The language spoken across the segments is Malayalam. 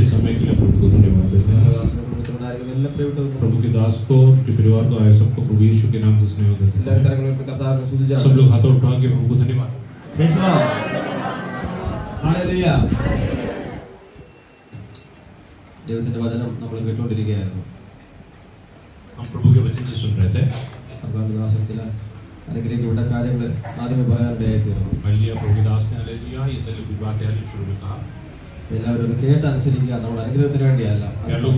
समय के लिए प्रभु को धन्यवाद देते हैं। प्रभु के दास को, उनके परिवार को, आए सबको प्रभु यीशु के नाम से स्नेह देते हैं। सब लोग हाथ उठा के प्रभु को धन्यवाद। ദൈവത്തിന്റെ വചനം നമ്മൾ കേട്ടുകൊണ്ടിരിക്കുകയായിരുന്നു. हम प्रभु के वचन से सुन रहे थे। അനുഗ്രഹിക്കപ്പെട്ട കാര്യങ്ങൾ ആദ്യമേ പറയാനിടയായിത്തീർന്നു. प्रभु के दास ने हालेलुया ये सारी कुछ बातें शुरू में कहा। എല്ലാവരും കേട്ട് അനുസരിക്കുക. നമ്മുടെ അനുഗ്രഹത്തിന് വേണ്ടിയല്ല.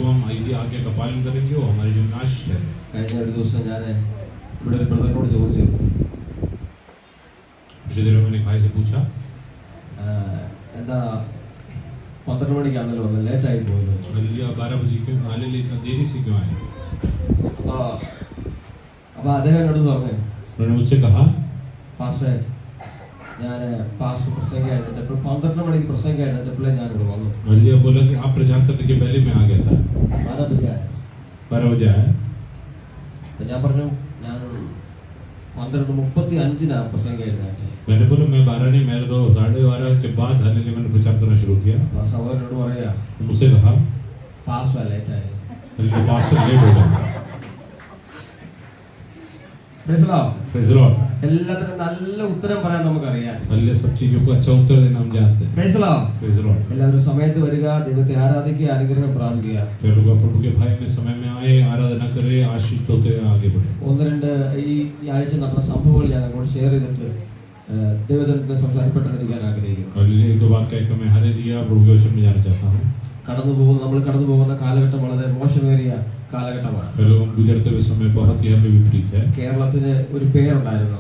हम आज्ञा का पालन करेंगे वो हमारी जो नाश है। കഴിഞ്ഞ ഒരു ദിവസം ഞാൻ ഇവിടെ ഒരു ബ്രദറിനോട് ചോദിച്ചു. पिछले दिनों मैंने भाई से पूछा എന്താ 12 മണിക്കാണല്ലോ വന്നത്, ലേറ്റ് ആയി പോയല്ലോ. 12 बजे क्यों हालेलुया इतना देरी से क्यों आए? അപ്പോൾ അദ്ദേഹം എന്നോട് പറഞ്ഞു, उन्होंने मुझसे कहा പാസ്റ്റർ ഞാൻ പാസ്റ്റർ പ്രസംഗം കഴിഞ്ഞപ്പോൾ 12 മണിക്ക് പ്രസംഗം കഴിഞ്ഞപ്പോഴേ ഞാനിവിടെ വന്നു. हालेलुया बोला कि आप प्रचार करने के पहले मैं आ गया था। 12 बजे आया। ഞാൻ പറഞ്ഞു ഞാൻ 12:35 प्रसंग കഴിഞ്ഞാൽ. मैंने बोला मैं 12 नहीं, मैं तो 12:30 के बाद हालेलुया मैंने प्रचार करना शुरू किया। സഹോദരനോട് പറയാ, मुझसे कहा പാസ്റ്റർ ലേറ്റ് ആയി. हालेलुया पास्टर लेट हो गया। Praise Lord. എല്ലാത്തിനും നല്ല ഉത്തരം പറയാൻ നമുക്കറിയാം. हालेलुया सब चीजों को अच्छा उत्तर देना हम जानते हैं। Praise Lord. എല്ലാവരും സമയത്ത് വരിക, ദൈവത്തെ ആരാധിക്കുക, അനുഗ്രഹം പ്രാപിക്കുക. प्रभु के भाई में समय में आए, आराधना करे, आशीष होते आगे बढ़े। ഒന്ന് രണ്ട് ഈ ആഴ്ച നടന്ന സംഭവങ്ങൾ ഞാൻ അങ്ങോട്ട് ഷെയർ ചെയ്തിട്ട് ദൈവത്തിനെ സംസാരിക്കപ്പെട്ടിരിക്കാൻ ആഗ്രഹിക്കുന്നു. हालेलुया एक दो बात कहकर मैं हालेलुया प्रभु के वचन में जाना चाहता हूँ। നമ്മൾ കടന്നു പോകുന്ന കാലഘട്ടം വളരെ മോശമേറിയ കാലഘട്ടമാണ്. गुजरते हुए समय बहुत ही हमें विपरीत है। കേരളത്തിന് ഒരു പേരുണ്ടായിരുന്നു.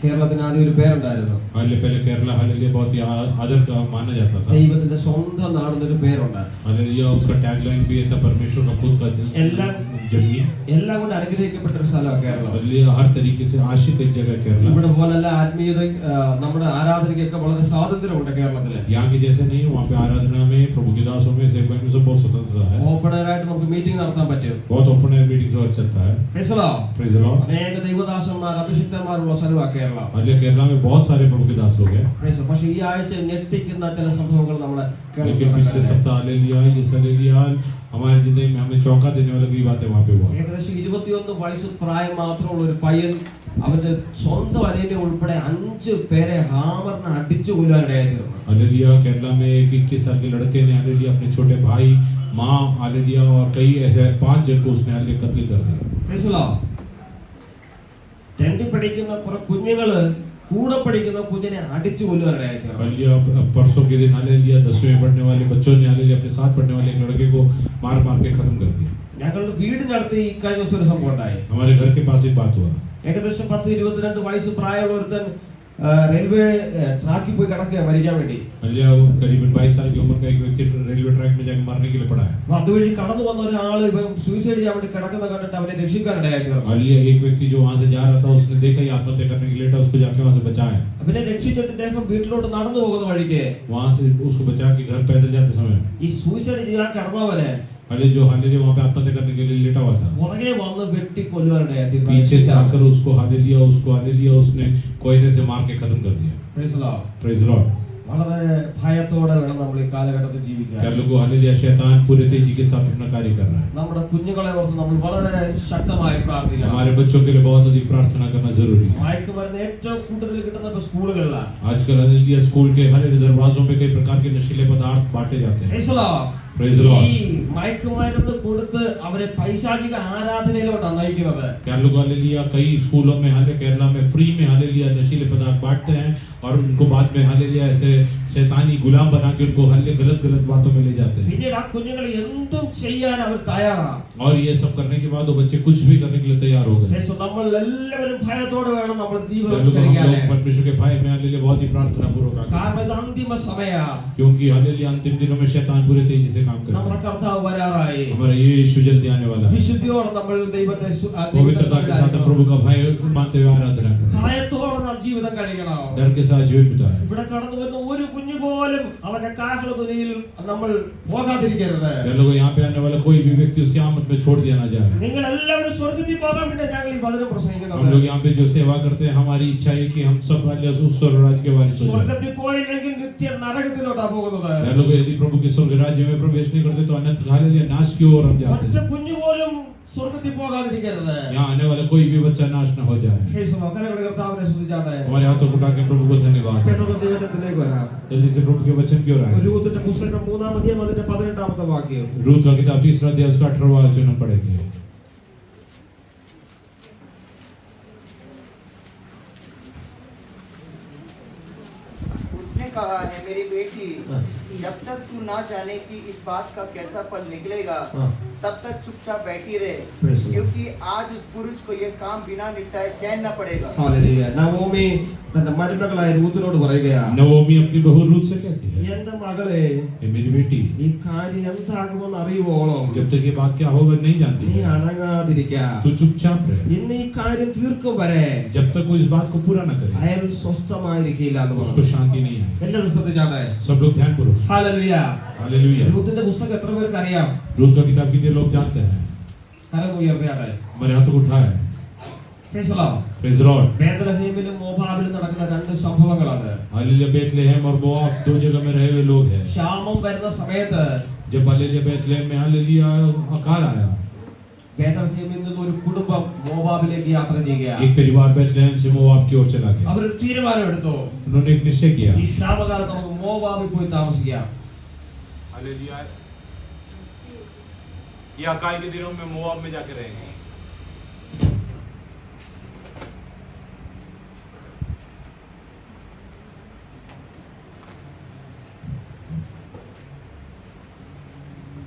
കേരളത്തിന് ആദ്യം ഒരു പേരുണ്ടായിരുന്നു. पहले केरला हालेलुया बहुत ही आदर का माना जाता था। ദൈവത്തിന്റെ സ്വന്തം നാടെന്നൊരു പേരുണ്ടായിരുന്നു. हालेलुया उसका टैगलाइन भी था परमेश्वर का खुद का जमीन। എല്ലാം കൊണ്ട് അനുഗ്രഹിക്കപ്പെട്ട ഒരു സ്ഥലമാണ് കേരളം. हालेलुया हर तरीके से आशीष एक जगह केरला। ഇവിടെ പോലല്ല ആത്മീയത, നമ്മുടെ ആരാധനയ്ക്കൊക്കെ വളരെ സ്വാതന്ത്ര്യമുണ്ട് കേരളത്തില്. यहाँ की जैसे नहीं, वहाँ पे आराधना में प्रभु के दासों में सेवकों में सब बहुत स्वतंत्रता है। ഓപ്പൺ എയർ ആയിട്ട് നമുക്ക് മീറ്റിംഗ് നടത്താൻ പറ്റും. बहुत ओपन एयर मीटिंग्स और चलता है। Praise the Lord. अनेक ദൈവദാസന്മാർ അഭിഷിക്തന്മാരുള്ള സ്ഥലമാണ് കേരളം. हालेलुया केरला में बहुत सारे प्रभु के दास लोग हैं। പക്ഷേ ഈ ആഴ്ച ഞെട്ടിക്കുന്ന ചില സംഭവങ്ങൾ നമ്മുടെ लेकिन पिछले सप्ताह हालेलुया ये हालेलुया हमारी जिंदगी में हमें चौंका देने वाली बातें वहाँ पे हुआ। ഏകദേശം 21 വയസ്സ് പ്രായം മാത്രമുള്ള ഒരു പയ്യൻ അവന്റെ സ്വന്തം അനിയനെ ഉൾപ്പെടെ 5 പേരെ ഹാമറിനെ അടിച്ചു കൊല്ലാനിടയായിത്തീർന്നു. हालेलुया केरला में एक 21 साल के लड़के ने हालेलुया अपने छोटे भाई, माँ हालेलुया और कई ऐसे 5 जन को उसने हालेलुया कत्ल कर दिया। Praise the Lord. 10th പഠിക്കുന്ന കുറെ കുഞ്ഞുങ്ങള് കൂടെ പഠിക്കുന്ന കുഞ്ഞിനെ അടിച്ചു കൊല്ലാനിടയായിത്തീർന്നു. हालेलुया परसों के दिन हालेलुया 10वीं में पढ़ने वाले बच्चों ने हालेलुया अपने साथ पढ़ने वाले एक लड़के को मार के खत्म कर दिया। ഞങ്ങളുടെ വീടിനടുത്ത് ഈ കഴിഞ്ഞ ദിവസം ഒരു സംഭവം ഉണ്ടായി. हमारे घर के पास एक बात हुआ। ഏകദേശം 10-22 വയസ്സ് പ്രായമുള്ള ഒരുത്തൻ റെയിൽവേ ട്രാക്കിൽ പോയി കിടക്കുക മരിക്കാൻ വേണ്ടി. हालेलुया करीबन 22 साल की उम्र का एक व्यक्ति रेलवे ट्रैक में जाकर मरने के लिए पड़ा है। അതുവഴി കടന്നു വന്ന ഒരാൾ സൂയിസൈഡ് ചെയ്യാൻ വേണ്ടി കിടക്കുന്ന കണ്ടിട്ട് അവനെ രക്ഷിക്കാനിടയായിത്തീർന്നു. हालेलुया एक व्यक्ति जो वहां से जा रहा था उसने देखा ये आत्महत्या करने के लिए था, उसको जाके वहां से बचाया। അവനെ രക്ഷിച്ചിട്ട് അദ്ദേഹം വീട്ടിലോട്ട് നടന്നു പോകുന്ന വഴിക്ക് वहां से उसको बचा के घर पैदल जाते समय ഈ സൂയിസൈഡ് ചെയ്യാൻ കിടന്നവനെ हालेलुया जो हालेलुया वहां पे आत्महत्या करने के लिए लेटा हुआ था, പുറകെ വന്ന് വെട്ടി കൊല്ലുവാനിടയായിത്തീർന്നു. पीछे से आकर उसको हालेलुया उसने कोयले से मार के खत्म कर दिया। Praise the Lord. Praise the Lord. വളരെ ഭയത്തോടെ വേണം നമ്മൾ ഈ കാലഘട്ടത്തിൽ ജീവിക്കാൻ. कर लोगों हालेलुया शैतान पूरे तेजी के साथ अपना कार्य कर रहा है। നമ്മുടെ കുഞ്ഞുങ്ങളെ ഓർത്ത് നമ്മൾ വളരെ ശക്തമായി പ്രാർത്ഥിക്കണം. हमारे बच्चों के लिए बहुत अधिक प्रार्थना करना जरूरी है। മയക്കുമരുന്ന് ഏറ്റവും കൂടുതൽ കിട്ടുന്നത് സ്കൂളുകളിലാണ്. आजकल हालेलुया स्कूल के हालेलुया दरवाजों पे कई प्रकार के नशीले पदार्थ बांटे जाते हैं। Praise the Lord. Praise the Lord. ഈ മയക്കുമരുന്ന് കൊടുത്ത് അവരെ പൈശാചിക ആരാധനയിലോട്ടാണ് നയിക്കുന്നത്. क्या लोग हालेलुया कई स्कूलों में हालेलुया केरला में फ्री में हालेलुया नशीले पदार्थ बांटते हैं और उनको बाद में हालेलुया ऐसे शैतानी गुलाम बना के उनको हालेलुया गलत बातों में ले जाते हैं। പിന്നീട് ആ കുഞ്ഞുങ്ങൾ എന്തും ചെയ്യാൻ അവർ തയ്യാറാണ്. और ये सब करने के बाद वो बच्चे कुछ भी करने के लिए तैयार हो गए। നമ്മൾ എല്ലാവരും ഭയത്തോടെ വേണം നമ്മൾ परमेश्वर के भाई में हालेलुया बहुत ही प्रार्थना पूर्वक കാരണം ഇത് അന്തിമ സമയമാണ്. क्योंकि हालेलुया अंतिम दिनों में शैतान पूरे तेजी से काम करता നമ്മുടെ കർത്താവ് വരാറായി. हमारा यीशु जल्दी आने वाला है। വിശുദ്ധിയോടെ നമ്മൾ ദൈവത്തെ पवित्रता के साथ प्रभु का भय मानते हुए आराधना करें। ഭയത്തോടെ ജീവിതം കഴിയണം. डर के साथ जीवन बिताए. ഇവിടെ കടന്നു വരുന്ന ഒരു കുഞ്ഞു പോലും അവന്റെ കാഹളധ്വനിയിൽ നമ്മൾ പോകാതിരിക്കരുത്. लोगों यहाँ पे आने वाला कोई भी व्यक्ति उसके आमद में छोड़ दिया ना जाए. നിങ്ങൾ എല്ലാവരും സ്വർഗ്ഗത്തിൽ പോകാൻ വേണ്ടി ഞങ്ങൾ ഈ വചനം പ്രസംഗിക്കുന്നത്. हम लोग यहाँ पे जो सेवा करते हैं हमारी इच्छा है कि हम सब वाले उस स्वर्ग राज्य के वारिस हो जाएं. സ്വർഗ്ഗത്തിൽ പോയില്ലെങ്കിൽ നിത്യ നരകത്തിലോട്ടാ പോകുന്നത്. लोग यदि प्रभु के स्वर्ग राज्य में प्रवेश नहीं करते तो अनंत काल के नाश की ओर हम जाते ഒറ്റ हैं. കുഞ്ഞു പോലും സ്വർഗ്ഗത്തിൽ പോകാതിരിക്കരുത്. यहाँ आने वाला कोई भी बच्चा नाश न हो जाए. കർത്താവിനെ സ്തുതിച്ചാട്ടെ. हमारे हाथों को उठा के प्रभु को धन्यवाद. പെട്ടെന്ന് ദൈവത്തിലേക്ക് വരാം. जल्दी से प्रभु के वचन की ओर आए. രൂത്തിന്റെ പുസ്തകം 3-ാം അധ്യായം അതിന്റെ 18-ാമത്തെ വാക്യം. रूत का किताब 3 अध्याय उसका 18वां वचन हम पढ़ेंगे. उसने कहा है मेरी बेटी, जब तक तू ना जाने कि इस बात का कैसा फल निकलेगा तब तक चुपचाप बैठी रहे, क्योंकि आज उस पुरुष को यह काम बिना निपटाए चैन न पड़ेगा. ഹല്ലേലൂയ. നവോമി തന്റെ മരുമകളായ രൂത്തിനോട് പറയുകയാണ്, नवोमी अपनी बहू रूत से कहती है, എന്റെ മകളെ, ये मेरी बेटी, ഈ കാര്യം എന്താകുമെന്ന് അറിയുവോളം जब तक ये बात क्या होगा नहीं जानती നീ है, അനങ്ങാതിരിക്കുക. तू चुपचाप रहे. ഇന്ന് ഈ കാര്യം തീർക്കും വരെ जब तक वो इस बात को पूरा न करे അയാൾ സ്വസ്ഥമായിരിക്കില്ല എന്ന് उसको പറഞ്ഞു. शांति नहीं है. എല്ലാവരും ശ്രദ്ധിച്ചാട്ടെ. सब लोग ध्यानपूर्वक. ഹല്ലേലൂയ. हालेलुया. രൂത്തിന്റെ പുസ്തകം എത്ര പേർക്ക് അറിയാം? रूत का किताब कितने लोग जानते हैं? കരം ഉയർത്തിയാട്ടെ. हमारे हाथों को उठाए. Praise the Lord. Praise the Lord. ബേത്ലഹേമിലും മോവാബിലും നടക്കുന്ന രണ്ട് സംഭവങ്ങളാണ്. हालेलुया. बेथलेहम और मोआब दो जगह में रहे हुए लोग हैं. ക്ഷാമം വരുന്ന സമയത്ത് जब हालेलुया बेथलेहम में हालेलुया अकाल आया, ബേത്ലഹേമിൽ നിന്ന് ഒരു കുടുംബം മോവാബിലേക്ക് യാത്ര ചെയ്യുകയാണ്. एक परिवार बेथलेहम से मोआब की ओर चला गया. അവരൊരു തീരുമാനം എടുത്തു, उन्होंने एक निश्चय किया. ഈ ക്ഷാമകാലത്ത് നമുക്ക് മോവാബിൽ പോയി താമസിക്കാം. हालेलुया. ये अकाल के दिनों में मोआब में जाके रहेंगे.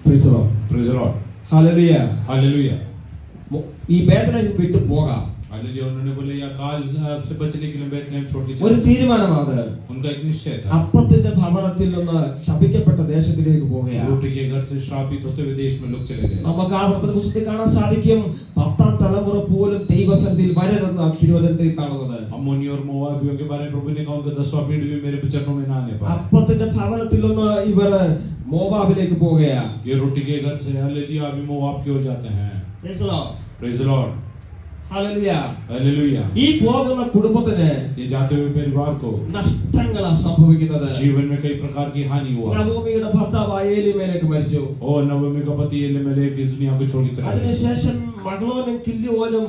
Praise the Lord. Praise the Lord. Hallelujah. Hallelujah. ഈ ബേത്ലഹേം വിട്ടു പോകാം. हालेलुया. उन्होंने बोले ये अकाल से बचने के लिए बेथलेहम छोड़ के ഒരു चले. തീരുമാനമാണ്. उनका एक निश्चय था. അപ്പത്തിന്റെ ഭവനത്തിൽ നിന്ന് ശപിക്കപ്പെട്ട ദേശത്തിലേക്ക് പോവുകയാണ്. रोटी के घर से श्रापित होते हुए देश में लोग चले गए. നമുക്ക് ആ പ്രവർത്തന പുസ്തകത്തിൽ കാണാൻ സാധിക്കും, 10ാം തലമുറ പോലും ദൈവസന്നിധിയിൽ വരരുന്ന തിരുവചനത്തിൽ കാണുന്നത്. अम्मोनी और मोआबियों के बारे में प्रभु ने कहा उनका 10वां पीढ़ी भी मेरे चरणों में ना आने पाए. അപ്പത്തിന്റെ ഭവനത്തിൽ നിന്ന് ഇവർ മോവാബിലേക്ക് പോവുകയാണ്. ये रोटी के घर से हालेलुया अभी मोआब की ओर जाते हैं. Praise the Lord. Praise the Lord. Hallelujah. Hallelujah. ഈ പോകുന്ന കുടുംബത്തിന് ये जाते हुए परिवार को നഷ്ടങ്ങളാണ് സംഭവിക്കുന്നത്. जीवन में कई प्रकार की हानि हुआ. നവോമിയുടെ ഭർത്താവ് ഏലിമേലേക്ക് മരിച്ചു. और नवमी का पति एलीमेलेक इस दुनिया को छोड़ के चला गया. അതിനുശേഷം മഹ്ലോനും കില്യോനും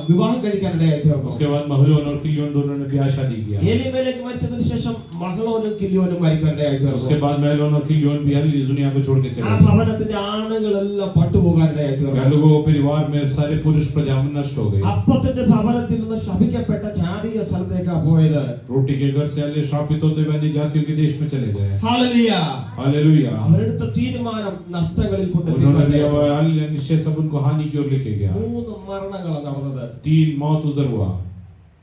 വിവാഹം കഴിക്കാനിടയായി തീർന്നു. उसके बाद महलोन और किलियोन दोनों ने ब्याह शादी किया. ഏലിമേലേക്ക് മരിച്ചതിന് ശേഷം മഹ്ലോനും കില്യോനും മരിക്കാനിടയായി തീർന്നു. उसके बाद महलोन और किलियोन भी इस दुनिया को छोड़ के ആ चले गए. ഭവനത്തിന്റെ ആണുങ്ങളെല്ലാം പട്ടുപോകാനിടയായി തീർന്നു. लोगों परिवार में सारे पुरुष प्रजा नष्ट हो गए. അപ്പത്തിന്റെ ഭവനത്തിൽ നിന്ന് ശപിക്കപ്പെട്ട ജാതീയ സ്ഥലത്തേക്കാ പോയത്. रोटी के घर से अल्ले श्रापित होते हुए अन्य जातियों के देश में चले गए. ഹല്ലേലൂയ. हालेलुया. അവരെടുത്ത തീരുമാനം നഷ്ടങ്ങളിൽ उन्होंने लिया കൊണ്ടെത്തിച്ചു. हुआ अल्ले निश्चय सब उनको हानि की ओर लेके गया. 3 മരണങ്ങളാണ് നടന്നത്. 3 मौत उधर हुआ.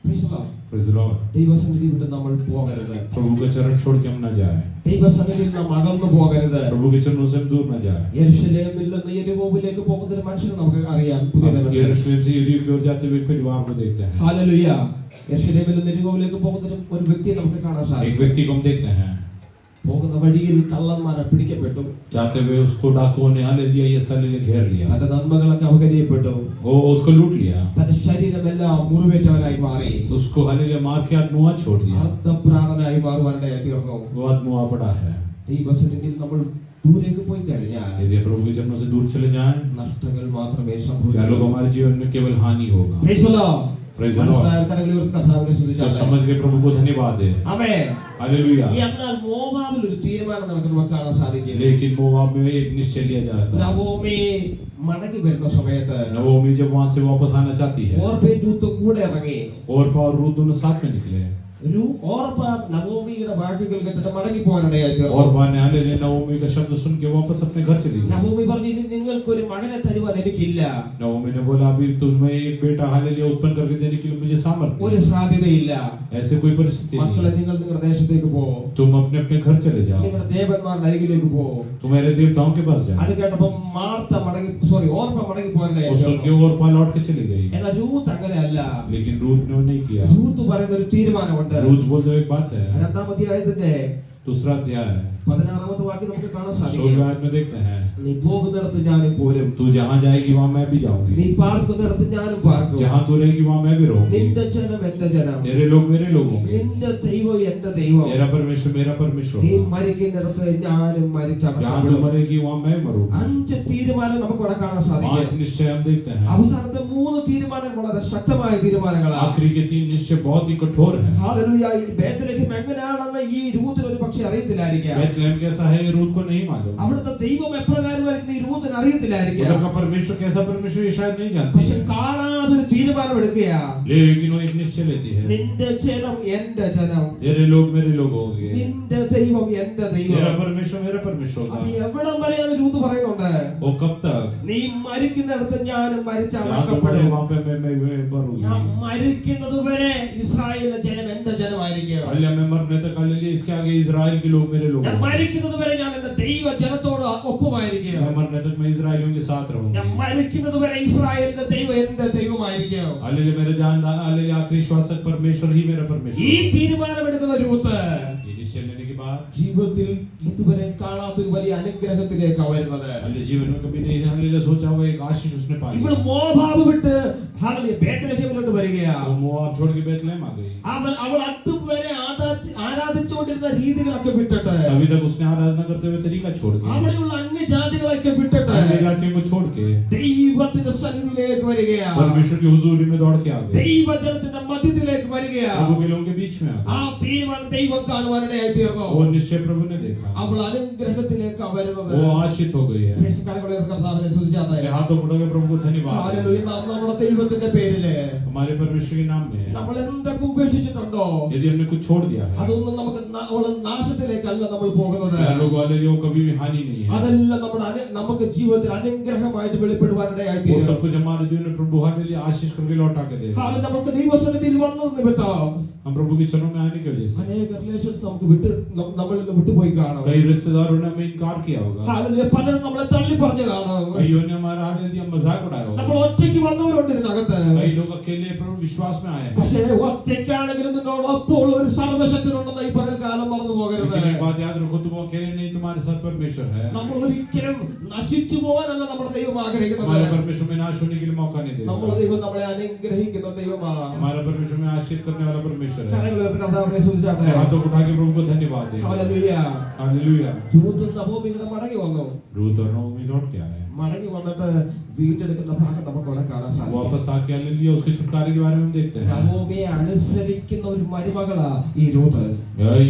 Praise the Lord. Praise the Lord. ദൈവസന്നിധി വിട്ട് നമ്മൾ പോകരുത്. प्रभु के चरण छोड़ के हम न जाए. ദൈവസന്നിധിയിൽ നാം അകന്നു പോകരുത്. प्रभु के चरणों से हम दूर न जाए. യെരൂശലേമിൽ നിന്ന് യെരിഹോവിലേക്ക് പോകുന്ന ഒരു മനുഷ്യനെ നമുക്ക് അറിയാം. പുതിയ നിയമത്തിൽ. यरूशलेम से यरीहो की ओर जाते हुए परिवार को देखते हैं. ഹല്ലേലൂയ. യെരൂശലേമിൽ നിന്ന് യെരിഹോവിലേക്ക് പോകുന്ന ഒരു വ്യക്തിയെ നമുക്ക് കാണാൻ एक സാധിക്കും. व्यक्ति को हम देखते हैं. പോകുന്ന വഴിയിൽ കള്ളന്മാരെ പിടിക്കപ്പെട്ടു. जाते हुए उसको डाकुओं ने हालेलुया ये साले घेर लिया. തന്റെ നന്മകളൊക്കെ അപകരിയപ്പെട്ടു. वो उसको लूट लिया. തന്റെ ശരീരമെല്ലാം മുറിവേറ്റവനായി മാറി. उसको हालेलुया मार के आत्मुआ छोड़ दिया. അർദ്ധപ്രാണനായി മാറുവാനിടയായി തീർന്നു. वो आत्मुआ पड़ा है. ദൈവസന്നിധിയിൽ നമ്മൾ ദൂരേക്ക് പോയി കഴിഞ്ഞാൽ यदि प्रभु के चरणों से दूर चले जाएं, നഷ്ടങ്ങൾ മാത്രമേ क्या लोग സംഭവിക്കൂ. हमारे जीवन में केवल हानि होगा. Praise the Lord. Praise the Lord. മനസ്സിലായ കരങ്ങളിൽ ഉയർത്തി കർത്താവിനെ जो സ്തുതിച്ചാട്ടെ. समझ के प्रभु को धन्यवाद है. ആമേൻ. हालेलुया. എന്നാൽ മോവാബിൽ ഒരു തീരുമാനം നടക്കുന്നത് കാണാൻ സാധിക്കും. लेकिन मोआब में एक निश्चय लिया जाता है. നവോമി മടങ്ങി വരുന്ന സമയത്ത് नवोमी जब वहां से वापस आना चाहती है ഓർപ്പയും രൂത്തും കൂടെ ഇറങ്ങി. और रूत दोनों साथ में निकले. ഓർപ്പ നവോമിയുടെ വാക്കുകൾ കേട്ടിട്ട് മടങ്ങി പോകാനിടയായി തീർന്നു. और वह हालेलुया नवोमी का शब्द सुन के वापस अपने घर चली गई. നവോമി പറഞ്ഞു, ഇനി നിങ്ങൾക്ക് ഒരു മകനെ തരുവാൻ എനിക്കില്ല. नवोमी ने बोला, अभी तुम्हें एक बेटा हालेलुया उत्पन्न करके देने के लिए मुझे सामर्थ्य ഒരു സാധ്യതയില്ല. ऐसे कोई परिस्थिति മക്കളെ, नहीं. നിങ്ങൾ നിങ്ങളുടെ ദേശത്തേക്ക് പോ. तुम अपने अपने घर चले जाओ. നിങ്ങളുടെ ദേവന്മാരുടെ അരികിലേക്ക് പോ. तुम्हारे देवताओं के पास जाओ. അത് കേട്ടപ്പോൾ ഓർപ്പ മടങ്ങി പോകാനിടയായി और सुन തീർന്നു. के ओरफा लौट के चली गई. എന്നാൽ റൂത്ത് അങ്ങനെയല്ല. लेकिन रूथ ने वो नहीं किया. റൂത്ത് പറയുന്ന ഒരു തീരുമാനമുണ്ട്. रूथ बोलते हुए एक बात है. രണ്ടാം അധ്യായത്തിന്റെ दूसरा अध्याय 16ാമത്തെ വാക്യം നമുക്ക് കാണാൻ 16वें സാധിക്കും. आयत में देखते हैं, നീ പോകുന്നിടത്ത് ഞാനും പോരും. तू जहाँ जाएगी वहाँ मैं भी നീ जाऊंगी. പാർക്കുന്നിടത്ത് ഞാനും പാർക്കും. जहाँ तू रहेगी वहाँ मैं भी रहूंगी. നിന്റെ ജനം എന്റെ ജനം, तेरे लोग मेरे लोग होंगे. നിന്റെ ദൈവം എന്റെ ദൈവം. तेरा परमेश्वर मेरा परमेश्वर നീ होगा. മരിക്കുന്നിടത്ത് ഞാനും जहाँ तू മരിച്ചടക്കപ്പെടും. मरेगी वहाँ मैं मरूंगा. 5 തീരുമാനം നമുക്ക് ഇവിടെ കാണാൻ 5 സാധിക്കും. निश्चय हम देखते हैं. അവസാനത്തെ 3 തീരുമാനം വളരെ ശക്തമായ തീരുമാനങ്ങളാണ്. आखिरी के 3 निश्चय बहुत ही कठोर है. ഹല്ലേലൂയ. ഈ ബേത്ലഹേം എങ്ങനെയാണെന്ന് ഈ രൂത്തിന് ഒരു പക്ഷേ അറിയത്തില്ലായിരിക്കാം. बेथलेहम कैसा है ये रूथ को नहीं मालूम. അവിടുത്തെ ദൈവം എപ്രകാരമായിരിക്കും ഈ രൂത്തിന് അറിയത്തില്ലായിരിക്കാം. उधर का परमेश्वर कैसा परमेश्वर ये शायद नहीं जानती പക്ഷെ है. കാണാതെ ഒരു തീരുമാനം എടുക്കുകയാ. लेकिन वो एक निश्चय लेती है, നിന്റെ ജനം എന്റെ ജനം, तेरे लोग मेरे लोग होंगे. നിന്റെ ദൈവം എന്റെ ദൈവം. तेरा परमेश्वर मेरा परमेश्वर അത് होगा. എവിടം വരെയാണ് രൂത്ത് പറയുന്നുണ്ട്? वो कब तक? നീ മരിക്കുന്നിടത്ത് ഞാനും जहाँ तू മരിച്ചടക്കപ്പെടും. मरे वहाँ पे मैं मरूंगी. ഞാൻ മരിക്കുന്നത് വരെ ഇസ്രായേലിന്റെ ജനം എന്റെ ജനമായിരിക്കും. हालेलुया मैं मरने तक हालेलुया इसके आगे इजराइल के लोग मेरे लोग ഞാൻ होंगे. മരിക്കുന്നത് വരെ ഞാൻ എന്റെ ദൈവ ജനത്തോട് ഒപ്പമായിരിക്കും. मैं मरने तक मैं इजराइलियों के साथ रहूंगी. ഞാൻ മരിക്കുന്നത് വരെ ഇസ്രായേലിന്റെ ദൈവം എന്റെ ദൈവമായിരിക്കും. हालेलुया मेरे जान हालेलुया आखिरी श्वास तक परमेश्वर ही मेरा परमेश्वर ഈ होगा. തീരുമാനമെടുക്കുന്ന രൂത്ത് ये निश्चय लेने के बाद ജീവിതത്തിൽ ഇതുവരെ കാണാത്തൊരു വലിയ അനുഗ്രഹത്തിലേക്കാണ് വരുന്നത്. हालेलुया जीवन में कभी नहीं हालेलुया सोचा हुआ एक आशीष उसने पा ഇവൾ लिया. മോവാബ് വിട്ട് ഹല്ലേലൂയ ബേത്ലഹേമിലോട്ട് വരികയാണ്. वो मोआब छोड़ के बेथलेहम आ गई. അവൾ അതുവരെ ആരാധിച്ചുകൊണ്ടിരുന്ന രീതികളൊക്കെ വിട്ടിട്ട്, अभी तक उसने आराधना करते हुए तरीका छोड़ के അവിടെയുള്ള അന്യജാതികളൊക്കെ വിട്ടിട്ട് अन्य जातियों को छोड़ के ദൈവത്തിന്റെ സന്നിധിയിലേക്ക് വരികയാണ്. परमेश्वर की हुजूरी में दौड़ के आ गए. ദൈവജനത്തിന്റെ മധ്യത്തിലേക്ക് വരികയാണ്. प्रभु के लोगों के बीच में आ ആ गए. തീരുമാനം ദൈവം കാണുവാനിടയായി തീർന്നു. वो निश्चय प्रभु ने देखा. അവൾ അനുഗ്രഹത്തിലേക്ക് വരുന്നത്. वो आशीष हो गई है. കർത്താവിനെ സ്തുതിച്ചാട്ടെ. अपने हाथों को उठाकर प्रभु को धन्यवाद. ഹല്ലേലൂയ. നാം നമ്മുടെ ദൈവത്തിന്റെ പേരില് हमारे परमेश्वर के नाम में നമ്മൾ എന്തൊക്കെ ഉപേക്ഷിച്ചിട്ടുണ്ടോ यदि हमने कुछ छोड़ दिया है, അതൊന്നും നമുക്ക് നാശത്തിലേക്കല്ല നമ്മൾ പോകുന്നത്. लोग हालेलुया वो कभी भी हानि नहीं है. അതെല്ലാം നമുക്ക് ജീവിതത്തിൽ അനുഗ്രഹമായിട്ട് വെളിപ്പെടുവാനിടയായി वो തീരും. सब कुछ हमारे जीवन में प्रभु हालेलुया आशीष करके लौटा के दे. നമുക്ക് ദൈവസന്നിധിയിൽ വന്നത് നിമിത്തം हम प्रभु के चरणों में आने की वजह से അനേക റിലേഷൻസ് നമുക്ക് നമ്മളിൽ നിന്ന് വിട്ടുപോയി കാണും. कई रिश्तेदारों ने हमें इनकार किया होगा. ഹല്ലേലൂയ. പലരും നമ്മളെ തള്ളി പറഞ്ഞു കാണും. कईयों ने हमारा हालेलुया मजाक उड़ाया നമ്മൾ होगा. ഒറ്റയ്ക്ക് വന്നവരുണ്ട് ഇതിനകത്ത്. कई लोग अकेले प्रभु विश्वास में आए हैं. പക്ഷേ ഒറ്റയ്ക്കാണെങ്കിലും നിന്നോടൊപ്പം ഒരു സർവശക്തനുണ്ടെന്ന് ഈ പകൽക്കാലം മറന്നു പോകരുത്. लेकिन एक बात याद रखो, तुम अकेले नहीं, तुम्हारे साथ परमेश्वर है. നമ്മൾ ഒരിക്കലും നശിച്ചു പോകാനല്ല നമ്മുടെ ദൈവം ആഗ്രഹിക്കുന്നത്. हमारे परमेश्वर में नाश होने के लिए मौका नहीं നമ്മുടെ देगा. ദൈവം നമ്മളെ അനുഗ്രഹിക്കുന്ന ദൈവമാണ്. हमारा परमेश्वर में आशीष करने वाला परमेश्वर है. കരങ്ങളുയർത്തി കർത്താവിനെ സ്തുതിച്ചാട്ടെ. हाथों को उठा के प्रभु को धन्यवाद दें. ഹല്ലേലൂയ. हालेलुया. രൂത്തും നവോമിയും മടങ്ങി വന്നു. रूथ और नवोमी लौट के आए. മടങ്ങി വന്നിട്ട് വീണ്ടെടുക്കുന്ന ഭാഗം നമുക്ക് ഇവിടെ കാണാൻ സാധിക്കും. वापस आके हालेलुया उसके छुटकारे के बारे में हम देखते हैं. നവോമിയെ അനുസരിക്കുന്ന ഒരു മരുമകളാ ഈ രൂത്ത്.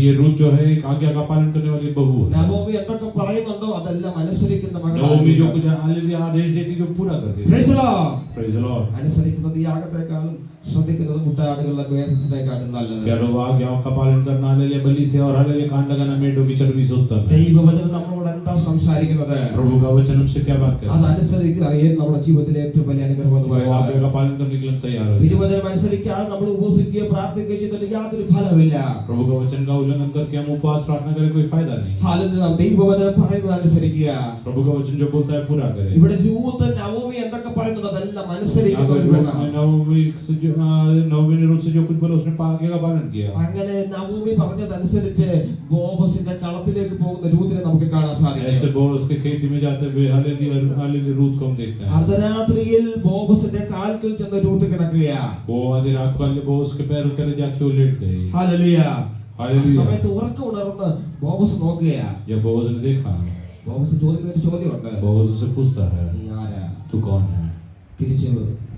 ये रूथ जो है एक आज्ञा का पालन करने वाली बहू है. നവോമി എന്തൊക്കെ പറയുന്നുണ്ടോ അതെല്ലാം അനുസരിക്കുന്ന नवोमी जो മകളാണ്. कुछ हालेलुया आदेश देती है वो पूरा करती है. Praise the Lord. Praise the Lord. അനുസരിക്കുന്നത് യാഗത്തെക്കാളും ശ്രദ്ധിക്കുന്നത് മുട്ടാടുകളുടെ വേദനയെക്കാളും നല്ലത്. क्या लोग आज्ञाओं का पालन करना हालेलुया बलि से और हालेलुया कान लगाना मेढ़ों की चर्बी से उत्तम है. ദൈവവചനം നമ്മളോട് എന്താ സംസാരിക്കുന്നത്? प्रभु का वचन हमसे क्या बात അത് करता है? അനുസരിക്കുക നമ്മുടെ ജീവിതത്തിലെ ഏറ്റവും വലിയ അനുഗ്രഹം എന്ന് वो പറയുന്നത്. आज्ञा का पालन करने के लिए हम तैयार हो जाए. തിരുവചനം അനുസരിക്കാതെ നമ്മൾ ഉപവസിക്കുകയോ പ്രാർത്ഥിക്കുകയോ ചെയ്തിട്ട് യാതൊരു ഫലമില്ല. प्रभु का वचन का उल्लंघन करके हम उपवास प्रार्थना करें कोई फायदा नहीं. ഹല്ലേലൂയ. നാം ദൈവവചനം പറയുന്നത് അനുസരിക്കുക. प्रभु का वचन जो बोलता है पूरा करें. ഇവിടെ രൂത്ത് നവോമി എന്തൊക്കെ പറയുന്നുണ്ടോ അതെല്ലാം यहाँ അനുസരിക്കുന്നവർ पर വേണം. नवमी ने रूथ से जो कुछ बोला उसने आज्ञा का पालन किया. അങ്ങനെ നവോമി പറഞ്ഞതനുസരിച്ച് ബോബസിന്റെ കളത്തിലേക്ക് പോകുന്ന രൂത്തിനെ നമുക്ക് കാണാൻ ऐसे സാധിക്കും. बोअज के खेती में जाते हुए हालेलुया रूथ को हम देखते हैं. അർദ്ധരാത്രിയിൽ ബോബസിന്റെ കാൽക്കൽ ചെന്ന് രൂത്ത് കിടക്കുകയാ. वो आधी रात को बोअज के पैरों तले जाके वो लेट गई. ഹല്ലേലൂയ. हालेलुया. സമയത്ത് ഉറക്കം ഉണർന്ന് ബോബസ് നോക്കുകയാ. जब बोअज ने देखा, ബോബസ് ചോദിക്കുന്ന ഒരു ചോദ്യമുണ്ട്. बोअज उससे पूछता है, നീ ആരാ? तू कौन है? തിരിച്ച്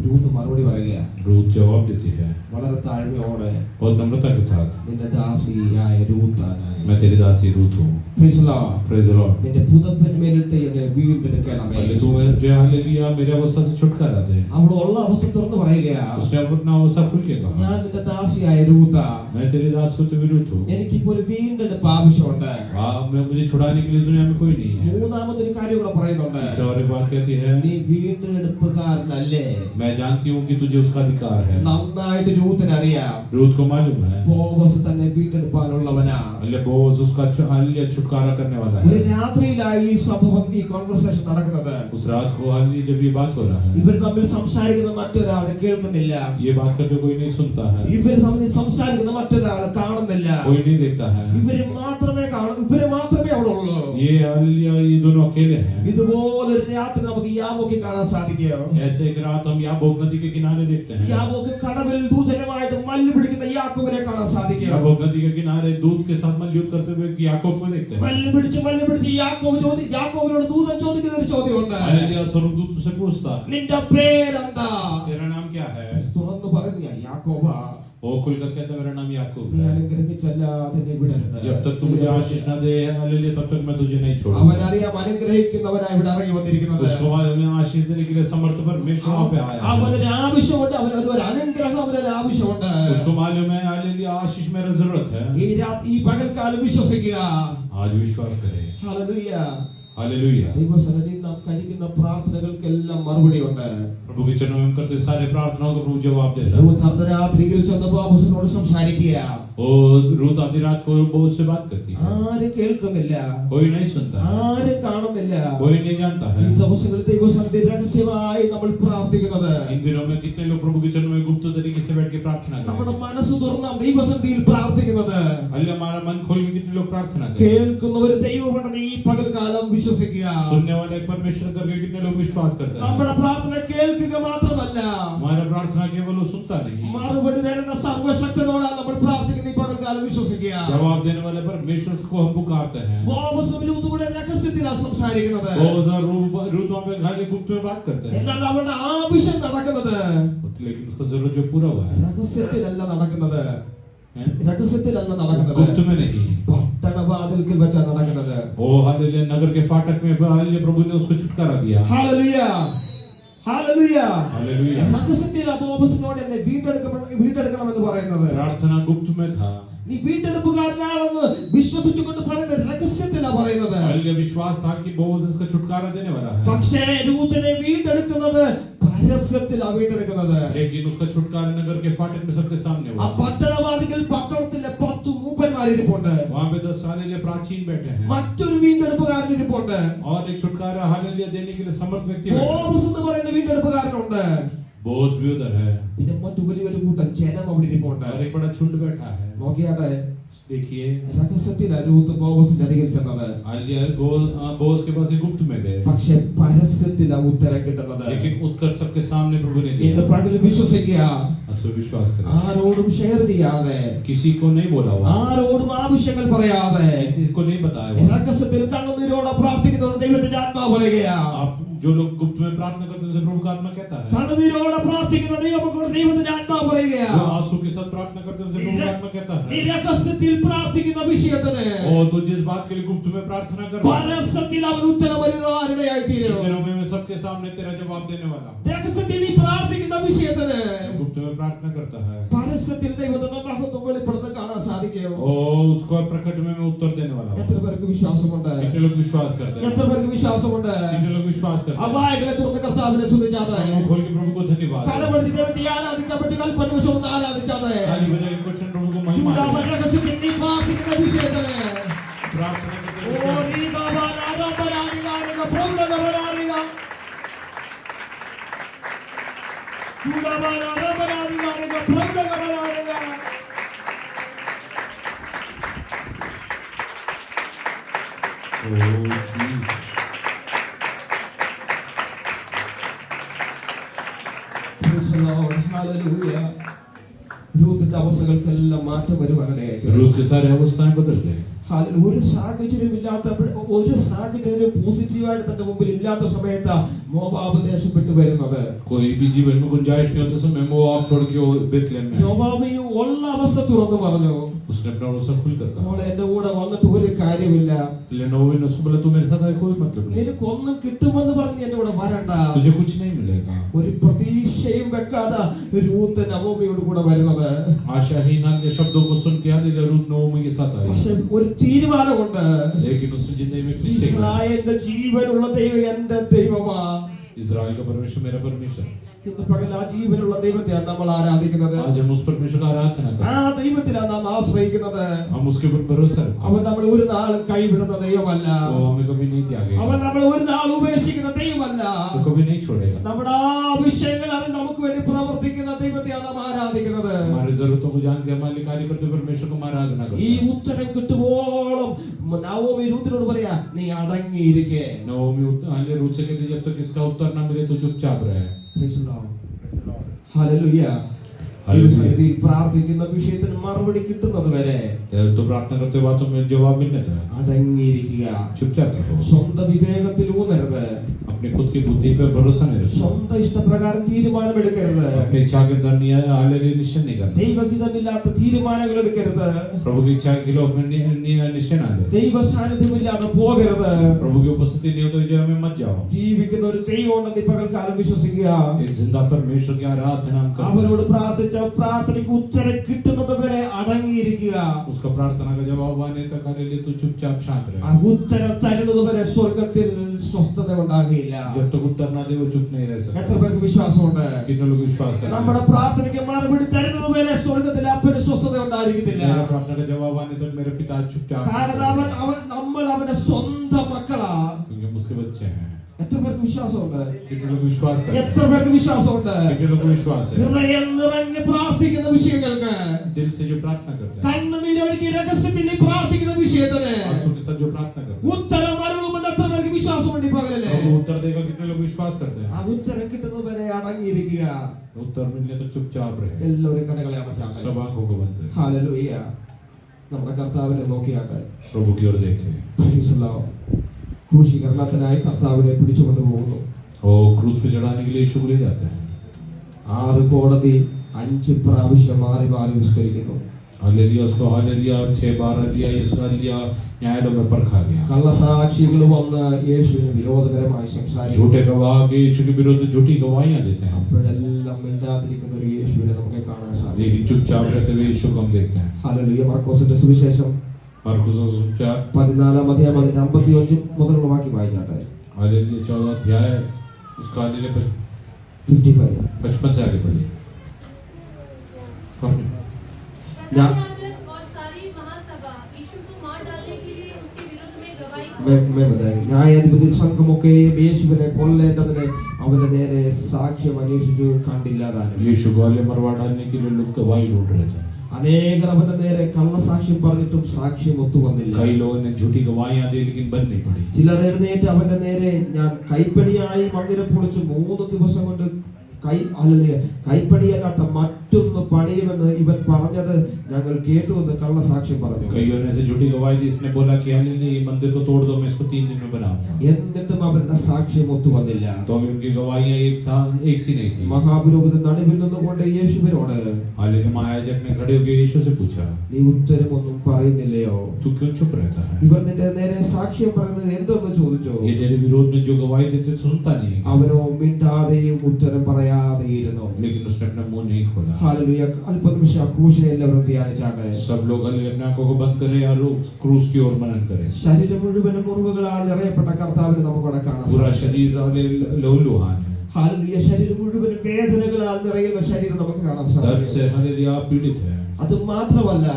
രൂത്ത് മറുപടി പറയുകയാണ്. रूथ जवाब देती है വളരെ താഴ്മയോടെ, और नम्रता के साथ, നിന്റെ ദാസിയായ രൂത്താണ് ഞാൻ. मैं तेरी दासी रूथ हूँ. Praise the Lord. Praise the Lord. നിന്റെ പുതപ്പിന്മേലിട്ട് എന്നെ വീണ്ടെടുക്കണമേ. पहले तू मुझे हालेलुया मेरे अवस्था से छुटकारा दे. അവൾ ഉള്ള അവസ്ഥ തുറന്ന് പറയുകയാ, उसने अपना अवस्था खुल के कहा, ഞാൻ നിന്റെ ദാസിയായ രൂത്താ, मैं तेरी दासी को विरुद्ध हूँ. എനിക്കിപ്പോ ഒരു വീണ്ടെടുപ്പ് ആവശ്യമുണ്ട്. मैं मुझे छुड़ाने के लिए दुनिया में कोई नहीं है. മൂന്നാമതൊരു കാര്യം കൂടെ പറയുന്നുണ്ട്. इससे और एक बात कहती है, നീ വീണ്ടെടുപ്പുകാരനല്ലേ? मैं जानती हूँ कि तुझे उसका अधिकार है. നന്നായിട്ട് രൂത്തിന് അറിയാം, रूथ को मालूम है ബോവസ് തന്നെ വീണ്ടെടുപ്പാനുള്ളവനാ. अल्लाह बोझ उसका हालेलुया छुटकारा करने वाला ഒരു है. രാത്രിയിലായി ഈ സംഭവം, ഈ കോൺവെർസേഷൻ നടക്കുന്നത്. उस रात को हालेलुया जब ये बात हो रहा है, ഇവർ തമ്മിൽ സംസാരിക്കുന്ന മറ്റൊരാളെ കേൾക്കുന്നില്ല. ये बात करते कोई नहीं सुनता है, ഇവർ തമ്മിൽ സംസാരിക്കുന്ന മറ്റൊരാളെ കാണുന്നില്ല. कोई नहीं देखता है. ഇവര് മാത്രമേ അവിടെ ഉള്ളൂ. ये हालेलुया ये दोनों अकेले हैं. ഇതുപോലെ ഒരു രാത്രി നമുക്ക് യാബോക്ക് കാണാൻ സാധിക്കും. ऐसे एक रात हम याबोक नदी के किनारे देखते हैं. യാബോക്ക് കടവിൽ ദൂതനുമായിട്ട് മല്ല് പിടിക്കുന്ന യാക്കോബിനെ കാണാൻ സാധിക്കും. याबोक नदी के किनारे दूत के साथ मल्ल युद्ध करते हुए याकूब को देखते हैं. മല്ല് പിടിച്ച് യാക്കോബിനോട് ദൂതൻ ചോദിക്കുന്ന ഒരു ചോദ്യമുണ്ട്. हालेलुया स्वर्गदूत से पूछता, നിന്റെ പേരെന്താ? तेरा नाम क्या है? തുറന്നു പറഞ്ഞു, യാക്കോബാ. वो खुलकर कहता मेरा नाम याकूब നീ है. അനുഗ്രഹിച്ചല്ലാതെ എന്നെ വിടരുത്. जब तक तू मुझे आशीष न दे हालेलुया तब तक मैं तुझे नहीं छोड़ूंगा. അവനറിയാം അനുഗ്രഹിക്കുന്നവനായി ഇവിടെ ഇറങ്ങി വന്നിരിക്കുന്നത്. उसको मालूम है आशीष देने के लिए समर्थ परमेश्वर वहां पे आया है. അവനൊരു ആവശ്യമുണ്ട്, അവനൊരു അനുഗ്രഹം, അവനൊരു ആവശ്യമുണ്ട്. उसको मालूम है हालेलुया आशीष मेरा जरूरत है. ഈ പകൽക്കാലം വിശ്വസിക്കുക. आज विश्वास करें. ഹല്ലേലൂയ. हालेलुया. ദൈവസന്നിധിയിൽ നാം കഴിക്കുന്ന പ്രാർത്ഥനകൾക്കെല്ലാം മറുപടിയുണ്ട്. प्रभु के चरणों में करते सारे प्रार्थनाओं को प्रभु जवाब देता है. രൂത്ത് അർദ്ധരാത്രിയിൽ ചെന്നപ്പോൾ അപ്പോസ്തലനോട് സംസാരിക്കുക. और रूथ आधी रात को बहुत से बात करती है. ആരും കേൾക്കുന്നില്ല, कोई नहीं सुनता है, ആരും കാണുന്നില്ല. कोई नहीं जानता है. ഈ ദിവസങ്ങളിൽ ദൈവസന്നിധിയിൽ രഹസ്യമായി നമ്മൾ പ്രാർത്ഥിക്കുന്നത്. इन दिनों में कितने लोग प्रभु के चरणों में गुप्त तरीके से बैठ के प्रार्थना നമ്മുടെ करें. മനസ്സ് തുറന്ന് നാം ദൈവസന്നിധിയിൽ പ്രാർത്ഥിക്കുന്നത്. अल्लाह हमारा मन खोल के कितने लोग प्रार्थना करें. കേൾക്കുന്ന ഒരു ദൈവമുണ്ടെന്ന് ഈ പകൽക്കാലം വിശ്വസിക്കുക. सुनने वाला एक परमेश्वर करके कितने लोग विश्वास करते हैं. നമ്മുടെ പ്രാർത്ഥന കേൾക്കുക മാത്രമല്ല, हमारा प्रार्थना केवल वो सुनता नहीं, മറുപടി തരുന്ന സർവശക്തനോടാണ് നമ്മൾ പ്രാർത്ഥിക്കുന്ന ഈ പകൽക്കാലം വിശ്വസിക്കുക. जवाब देने वाले परमेश्वर को हम पुकारते हैं. ബോവസും രൂത്തും രഹസ്യത്തിലാണ് സംസാരിക്കുന്നത്. बोअज और रूथ वहाँ पे खाली गुप्त में बात करते हैं. എന്നാൽ അവരുടെ ആവശ്യം നടക്കുന്നത് लेकिन उसका जरूरत जो पूरा हुआ है രഹസ്യത്തിലല്ല നടക്കുന്നത്. हैं? രഹസ്യത്തിലല്ല നടക്കുന്നത്, गुप्त में नहीं. പട്ടണവാതിൽക്കൽ വെച്ചാണ് നടക്കുന്നത്. ओ हालेलुया नगर के फाटक में हालेलुया प्रभु ने उसको छुटकारा दिया. Hallelujah, hallelujah. हालेलुया. രഹസ്യത്തിൽ ബോവസിനോട് എന്നെ വീണ്ടെടുക്കണമെന്ന് പറയുന്നത്. प्रार्थना गुप्त में था. നീ വീണ്ടെടുപ്പുകാരനാണെന്ന് വിശ്വസിച്ചുകൊണ്ട് പറയുന്നത് രഹസ്യത്തിലാണ് പറയുന്നത്. हालेलुया विश्वास था कि बोअज इसका छुटकारा देने वाला है. പക്ഷേ രൂത്തിനെ വീണ്ടെടുക്കുന്നത് പരസ്യത്തിലാണ് വീണ്ടെടുക്കുന്നത്. लेकिन उसका छुटकारा नगर के फाटक में सबके सामने ആ हुआ. പട്ടണവാതിക്കൽ പട്ടണത്തിലെ 10 മൂപ്പന്മാരിരിപ്പുണ്ട്. वहाँ पे 10 हालेलुया प्राचीन बैठे हैं മറ്റൊരു വീണ്ടെടുപ്പുകാരൻ ഇരിപ്പുണ്ട്. और एक छुटकारा हालेलुया देने के लिए समर्थ व्यक्ति बैठा है. ബോവസ് എന്ന് പറയുന്ന വീണ്ടെടുപ്പുകാരനുണ്ട്. बोअज भी उधर है പിന്നെ മറ്റു വലിയൊരു കൂട്ടം ജനം അവിടെ ഇരിപ്പുണ്ട്. और एक बड़ा झुंड बैठा है. നോക്കിയാട്ടെ, देखिए രഹസ്യത്തിൽ രൂത്ത് ബോവസിന്റെ അരികിൽ ചെന്നത്. हालेलुया बोअज के पास गुप्त में गए, പക്ഷെ പരസ്യത്തിലാണ് ഉത്തരം കിട്ടുന്നത്. लेकिन उत्तर सबके सामने प्रभु ने ഇന്ന് दिया. പകൽ വിശ്വസിക്കുക. अच्छा विश्वास करें. ആരോടും ഷെയർ ചെയ്യാതെ, किसी को नहीं बोला हुआ, ആരോടും ആവശ്യങ്ങൾ പറയാതെ, किसी को नहीं बताया हुआ. രഹസ്യത്തിൽ കണ്ണുനീരോടെ പ്രാർത്ഥിക്കുന്നവർ ദൈവത്തിന്റെ ആത്മാവ് പറയുകയാ. आप जो लोग गुप्त में प्रार्थना करते हैं उनसे प्रभु का आत्मा कहता है. കണ്ണുനീരോടെ പ്രാർത്ഥിക്കുന്ന ദൈവമക്കളോട് ദൈവത്തിന്റെ ആത്മാവ് പറയുകയാ. जो आंसू के साथ प्रार्थना करते हैं उनसे प्रभु का आत्मा कहता നീ है. രഹസ്യത്തിൽ പ്രാർത്ഥിക്കുന്ന വിഷയത്തിന് और तो जिस बात के लिए गुप्त में प्रार्थना कर रहा है, പരസ്യത്തിൽ അവൻ ഉത്തരം വരുവാനിടയായി തീരും. इन दिनों में मैं सबके सामने तेरा जवाब देने वाला हूं. രഹസ്യത്തിൽ നീ പ്രാർത്ഥിക്കുന്ന വിഷയത്തിന് गुप्त में प्रार्थना करता है പരസ്യത്തിൽ ദൈവത്തിന്റെ മഹത്വം വെളിപ്പെടുന്നത് കാണാൻ സാധിക്കും. और उसको प्रकट में मैं उत्तर देने वाला हूं. എത്ര പേർക്ക് വിശ്വാസമുണ്ട്? कितने लोग विश्वास करते हैं? എത്ര പേർക്ക് വിശ്വാസമുണ്ട്? कितने लोग विश्वास करते हैं? അവായകളെ തുറന്ന് കർത്താവിനെ സ്തുതിച്ചാട്ടെ. मुंह खोल के प्रभु को धन्यवाद. കരമടിച്ച് ദൈവത്തെ ആരാധിക്കപ്പെട്ട് കൽപ്പനിമിഷം ഒന്ന് ആരാധിച്ചാട്ടെ. ताली बजा के कुछ प्रभु को महिमा ചൂടാമ दे. രഹസ്യത്തിൽ നീ പ്രാർത്ഥിക്കുന്ന വിഷയത്തിന് प्रार्थना करते ഓ हैं. രീതാബാലാരാധനാരിക പ്രൗഢതവരാരിക ചൂടാബാലാരാധനാരിക പ്രൗഢതവരാരിക Oh Jesus. Praise the Lord. Hallelujah. രൂത്തിന്റെ അവസ്ഥകൾക്കെല്ലാം മാറ്റം വരുവാനിടയായി. रूत के सारे अवस्थाएं बदल गए. ഒരു സാഹചര്യം ഒരു സാഹചര്യം പോസിറ്റീവായിട്ട് തന്റെ മുമ്പിൽ ഇല്ലാത്ത സമയത്ത് മോവാബ് ദേശപ്പെട്ടു വരുന്നത്. कोई भी जीवन में गुंजाइश नहीं होते समय मोआब छोड़ के वो बेथलेहम में. മോവാബ് ഉള്ള അവസ്ഥ തുറന്നു പറഞ്ഞു. उसने अपना अवस्था खुलकर कहा. മോളെ എന്റെ കൂടെ വന്നിട്ട് ഒരു കാര്യമില്ല. लेनोवो ने उसको बोला तू मेरे साथ आए कोई मतलब नहीं. നിനക്കൊന്നും കിട്ടുമെന്ന് പറഞ്ഞ് എന്റെ കൂടെ വരണ്ട. तुझे कुछ नहीं मिलेगा. ഒരു പ്രതീക്ഷയും വെക്കാതെ രൂത്ത് നവോമിയോട് കൂടെ വരുന്നത്. आशाहीन के शब्दों को सुन के हालेलुया रूत नवोमी के साथ आई. പക്ഷെ ഒരു തീരുമാനമുണ്ട്. लेकिन उसने जिंदगी में ഇസ്രായേലിന്റെ ജീവനുള്ള ദൈവം എന്റെ ദൈവമാ. इस्राएल का परमेश्वर मेरा परमेश्वर. ഇന്ന് പകൽ ആ ജീവനുള്ള ദൈവത്തെയാണ് നമ്മൾ ആരാധിക്കുന്നത്. आज हम उस परमेश्वर का आराधना करते हैं. ആ ദൈവത്തിലാണ് നാം ആശ്രയിക്കുന്നത്. हम उसके ऊपर भरोसा रखते हैं. അവൻ നമ്മളെ ഒരു നാളും കൈവിടുന്ന ദൈവമല്ല. वो हमें कभी नहीं त्यागेगा. അവൻ നമ്മളെ ഒരു നാൾ ഉപേക്ഷിക്കുന്ന ദൈവമല്ല. वो कभी नहीं छोड़ेगा. നമ്മുടെ ആവശ്യങ്ങൾ അറിഞ്ഞ് നമുക്ക് വേണ്ടി പ്രവർത്തിക്കുന്ന ദൈവത്തെയാണ് നാം ആരാധിക്കുന്നത്. हमारी जरूरतों को जान के हमारे कार्य करते परमेश्वर को आराधना करते ഈ हैं. ഉത്തരം കിട്ടുവോളം നവോമി രൂത്തിനോട് പറയാ നീ അടങ്ങിയിരിക്കെ. नवोमी रूत से कहती जब तक इसका उत्तर ना मिले तो चुपचाप रहे. ഹല്ലേലൂയ. ഹല്ലേലൂയ. ഈ പ്രാർത്ഥിക്കുന്ന വിഷയത്തിന് മറുപടി കിട്ടുന്നത് വരെ तो प्रार्थना करते बातों में जवाब मिलने था. അടങ്ങിയിരിക്കുക. चुपचाप रहो. സ്വന്തം വിവേകത്തിൽ ഊന്നരുത്. अपने खुद की बुद्धि पे भरोसा नहीं रखो. സ്വന്തം ഇഷ്ടപ്രകാരം തീരുമാനമെടുക്കരുത്. अपनी इच्छा के अनुसार हालेलुया निश्चय नहीं करना. ദൈവഹിതമില്ലാത്ത തീരുമാനങ്ങൾ എടുക്കരുത്. प्रभु की इच्छा के लोग में निश्चय ना ले. ദൈവ സാന്നിധ്യമില്ലാതെ പോകരുത്. प्रभु की उपस्थिति नहीं हो तो जगह में मत जाओ. ജീവിക്കുന്ന ഒരു ദൈവമുണ്ടെന്ന് ഈ പകൽക്കാലം വിശ്വസിക്കുക. एक जिंदा परमेश्वर की आराधना हम करते हैं. അവരോട് പ്രാർത്ഥിച്ച പ്രാർത്ഥനയ്ക്ക് ഉത്തരം കിട്ടുന്നത് വരെ അടങ്ങിയിരിക്കുക. उसका प्रार्थना का जवाब आने तक हालेलुया तू चुपचाप शांत रहे. ആ ഉത്തരം തരുന്നത് വരെ സ്വർഗത്തിൽ സ്വസ്ഥത ഉണ്ടാകില്ല. जब तक उत्तर ना दे वो चुप नहीं रह सकता. എത്ര പേർക്ക് വിശ്വാസമുണ്ട്? कितने लोग विश्वास करते हैं? നമ്മുടെ പ്രാർത്ഥനയ്ക്ക് മറുപടി തരുന്നത് വരെ സ്വർഗത്തിൽ അപ്പന് സ്വസ്ഥത ഉണ്ടായിരിക്കത്തില്ല. मेरा प्रार्थना का जवाब आने तक मेरे पिता चुपचाप. കാരണം നമ്മൾ അവന്റെ സ്വന്തം മക്കളാ. क्योंकि हम उसके बच्चे हैं. എത്ര പേർക്ക് വിശ്വാസമുണ്ട്? कितने लोग विश्वास करते हैं? എത്ര പേർക്ക് വിശ്വാസമുണ്ട്? कितने लोग को विश्वास है? ഹൃദയം നിറഞ്ഞ് പ്രാർത്ഥിക്കുന്ന വിഷയങ്ങൾക്ക്, दिल से जो प्रार्थना करते हैं, കണ്ണുനീരൊഴുക്കി രഹസ്യത്തിൽ പ്രാർത്ഥിക്കുന്ന വിഷയത്തിന് आंसू के साथ जो प्रार्थना करते हैं, ഉത്തരം അരുളുമെന്ന് എത്ര പേർക്ക് വിശ്വാസമുണ്ട് ഈ പകലല്ലേ? वो उत्तर देगा. कितने लोग विश्वास करते हैं? ആ ഉത്തരം കിട്ടുന്നത് വരെ അടങ്ങിയിരിക്കുക. उत्तर मिलने तक चुपचाप रहे. എല്ലാവരും കണ്ണുകളെ അടച്ചാട്ടെ. सब आंखों को बंद करें. ഹല്ലേലൂയ. നമ്മുടെ കർത്താവിനെ നോക്കിയാട്ടെ. प्रभु की ओर देखें. Price the Lord. ക്രൂശീകരണത്തിനായി കർത്താവിനെ പിടിച്ചുകൊണ്ട് പോകുന്നു. वो क्रूस पे चढ़ाने के लिए यीशु को ले जाते हैं. 6 കോടതി 5 പ്രാവശ്യം മാറി മാറി വിസ്തരിക്കുന്നു. हालेलुया. उसको हालेलुया 6 बार लिया. इसका लिया न्यायालयों में परखा गया. കള്ളസാക്ഷികൾ വന്ന് യേശുവിന് വിരോധകരമായി സംസാരിച്ചു. झूठे गवाह के यीशु के विरुद्ध झूठी गवाहियां देते हैं. അപ്പോഴെല്ലാം മിണ്ടാതിരിക്കുന്ന ഒരു യേശുവിനെ നമുക്ക് കാണാൻ സാധിക്കും. लेकिन चुपचाप रहते हुए यीशु को हम देखते हैं. ഹല്ലേലൂയ. മാർക്കോസിന്റെ സുവിശേഷം मार्कुस सुसमाचार 14 അധ്യായം 55 മുതലുള്ള വാക്യം വായിച്ചാട്ടെ. हालेलुया 14 अध्याय उसका हालेलुया 55. से आगे पढ़िए. और सारी महासभा यीशु को मार डालने के लिए उसके विरोध में गवाही ന്യായാധിപതി സംഘമൊക്കെയും യേശുവിനെ കൊല്ലേണ്ടതിന് അവന്റെ നേരെ സാക്ഷ്യം അന്വേഷിച്ചു കണ്ടില്ലാതാനും. यीशु को मरवा डालने के लिए लोग गवाही ढूंढ रहे थे. അനേകർ അവന്റെ നേരെ കള്ളസാക്ഷ്യം പറഞ്ഞിട്ടും സാക്ഷ്യം ഒത്തുവന്നില്ല. कई लोगों ने झूठी गवाहियां दी लेकिन बन नहीं पड़ी. ചിലർ എഴുന്നേറ്റ് അവന്റെ നേരെ ഞാൻ കൈപ്പണിയായി മന്ദിരം പൊളിച്ച് 3 ദിവസം കൊണ്ട് കൈപ്പണിയല്ലാത്ത മറ്റൊന്ന് പണിയുമെന്ന് ഇവൻ പറഞ്ഞത് ഞങ്ങൾ കേട്ടുവെന്ന് കള്ളസാക്ഷ്യം പറഞ്ഞു. कईयों ने ऐसे झूठी गवाही दी. इसने बोला कि हालेलुया ये मंदिर को तोड़ दो, मैं इसको 3 दिन में बनाऊंगा. എന്നിട്ടും അവരുടെ സാക്ഷ്യം ഒത്തുവന്നില്ല. तो अभी उनकी गवाहियां एक सी नहीं थी. മഹാപുരോഹിതൻ നടുവിൽ നിന്നുകൊണ്ട് യേശുവിനോട് हालेलुया महायाजक ने खड़े होकर यीशु से पूछा, നീ ഉത്തരമൊന്നും പറയുന്നില്ലയോ? तू क्यों चुप रहता है? ഇവർ നിന്റെ നേരെ സാക്ഷ്യം പറയുന്നത് എന്തെന്ന് ചോദിച്ചു. ये तेरे विरोध में जो गवाही देते तो सुनता नहीं है. അവനോ മിണ്ടാതെയും ഉത്തരം പറയാതെയിരുന്നു. लेकिन उसने अपना मुंह नहीं खोला. ഹല്ലേലൂയ. അല്പനിമിഷം ക്രൂശിനെ എല്ലാവരും ധ്യാനിച്ചാട്ടെ. सब लोग अपने आंखों को बंद करें और क्रूस की ओर मनन करें. ശരീരം മുഴുവനും മുറിവുകളാൽ നിറയപ്പെട്ട കർത്താവിനെ നമുക്കവിടെ കാണാം. पूरा शरीर लहूलुहान है. ഹല്ലേലൂയ. ശരീരം മുഴുവനും വേദനകളാൽ നിറയുന്ന ശരീരം നമുക്ക് കാണാൻ दर्द സാധിക്കും. से हालेलुया पीड़ित है. അത് മാത്രമല്ല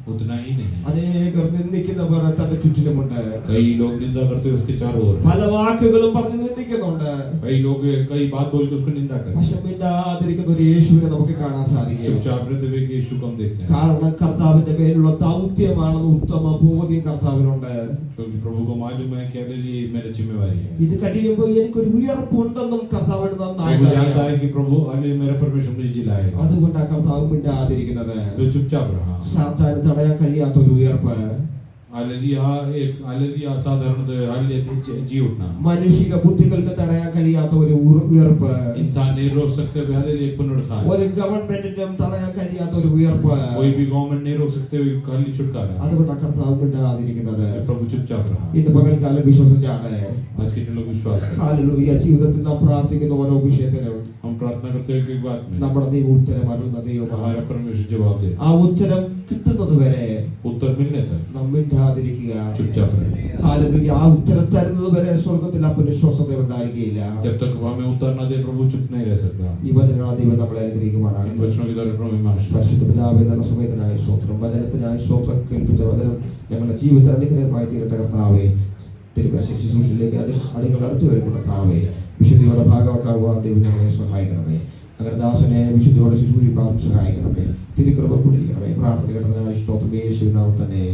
उतना ही नहीं। അനേകർ നിന്ദിക്കുന്നവർ തന്റെ ചുറ്റിലുമുണ്ട്. कई लोग निंदा करते हुए उसके चारों ओर, പല വാക്കുകളും പറഞ്ഞ് നിന്ദിക്കുന്നുണ്ട്. कई लोग कई बात बोल के उसको निंदा करते हैं। പക്ഷെ മിണ്ടാതിരിക്കുന്ന ഒരു യേശുവിനെ നമുക്ക് കാണാൻ സാധിക്കും. चुपचाप रहते हुए यीशु को हम देखते हैं, കാരണം കർത്താവിന്റെ മേലുള്ള ദൗത്യമാണെന്ന് ഉത്തമ ബോധ്യം കർത്താവിനുണ്ട്. क्योंकि प्रभु को मालूम है कि अभी ये मेरी जिम्मेवारी है। ഇത് കഴിയുമ്പോൾ എനിക്കൊരു ഉയർപ്പുണ്ടെന്നും കർത്താവിന് നന്നായി प्रभु जानता അറിയാം. है कि प्रभु अभी मेरा परमेश्वर मुझे जिलाएगा, അതുകൊണ്ട് ആ കർത്താവ് മിണ്ടാതിരിക്കുന്നത്. इसलिए चुपचाप रहा। സാത്താന് തടയാൻ കഴിയാത്ത ഒരു ഉയർപ്പ്, हालेलुया, एक हालेलुया असाधारण हालेलुया जी उठना, മനുഷിക ബുദ്ധികൾക്ക് തടയാൻ കഴിയാത്ത ഒരു ഉയർപ്പ്, इंसान नहीं रोक सकते हालेलुया पुनरुत्थान, ഒരു ഗവൺമെന്റിനും തടയാൻ കഴിയാത്ത ഒരു ഉയർപ്പ്. कोई भी गवर्नमेंट नहीं रोक सकते खाली छुटकारा। അതുകൊണ്ട് ആ കർത്താവ് മിണ്ടാതിരിക്കുന്നത്. प्रभु चुपचाप रहा। ഇന്ന് പകൽക്കാലം വിശ്വസിച്ചാണ്. आज के लोग विश्वास करें, ഹല്ലേലൂയ. ജീവിതത്തിൽ നാം പ്രാർത്ഥിക്കുന്ന ഓരോ വിഷയത്തിനും हम प्रार्थना करते हैं कि एक बात में നമ്മുടെ ദൈവം ഉത്തരം അരുളുന്ന ദൈവമാണ്. हमारा परमेश्वर जवाब दे, ആ ഉത്തരം കിട്ടുന്നത് വരെ उत्तर मिलने तक നാം മിണ്ടാതിരിക്കുക. चुपचाप रहे। ഹല്ലേലൂയ. ആ ഉത്തരം തരുന്നത് വരെ സ്വർഗ്ഗത്തിൽ അപ്പന് വിശ്വാസത ഉണ്ടായിരിക്കുകയില്ല. जब तक हमें उत्तर न दे प्रभु चुप नहीं रह सकता। ഈ വചനങ്ങൾ ദൈവം നമ്മളെ इन അനുഗ്രഹിക്കുമാറാകട്ടെ. वचनों के द्वारा प्रभु में आशीष। പരിശുദ്ധ പിതാവേ, നല്ല സമയത്തിനായ സ്തോത്രം. വചനത്തിനായ സ്തോത്രം. കേൾപ്പിച്ച വചനം ഞങ്ങളുടെ ജീവിതത്തിൽ അനുഗ്രഹമായി തീരട്ടെ കർത്താവേ. തിരുവശ ശുശ്രൂഷയിലേക്ക് അടികൾ അടുത്തു വരുന്ന കർത്താവേ, വിശുദ്ധിയോടെ ഭാഗമാക്കാവുവാൻ ദൈവം ഞങ്ങളെ സഹായിക്കണമേ. ഞങ്ങളുടെ ദാസനെ വിശുദ്ധിയോടെ ശുശ്രൂഷിക്കാൻ സഹായിക്കണമേ. തിരുകൃപ കുടിക്കണമേ. പ്രാർത്ഥന കേട്ടതിനായ സ്തോത്രം യേശുവിൻ നാമത്തിൽ തന്നെ.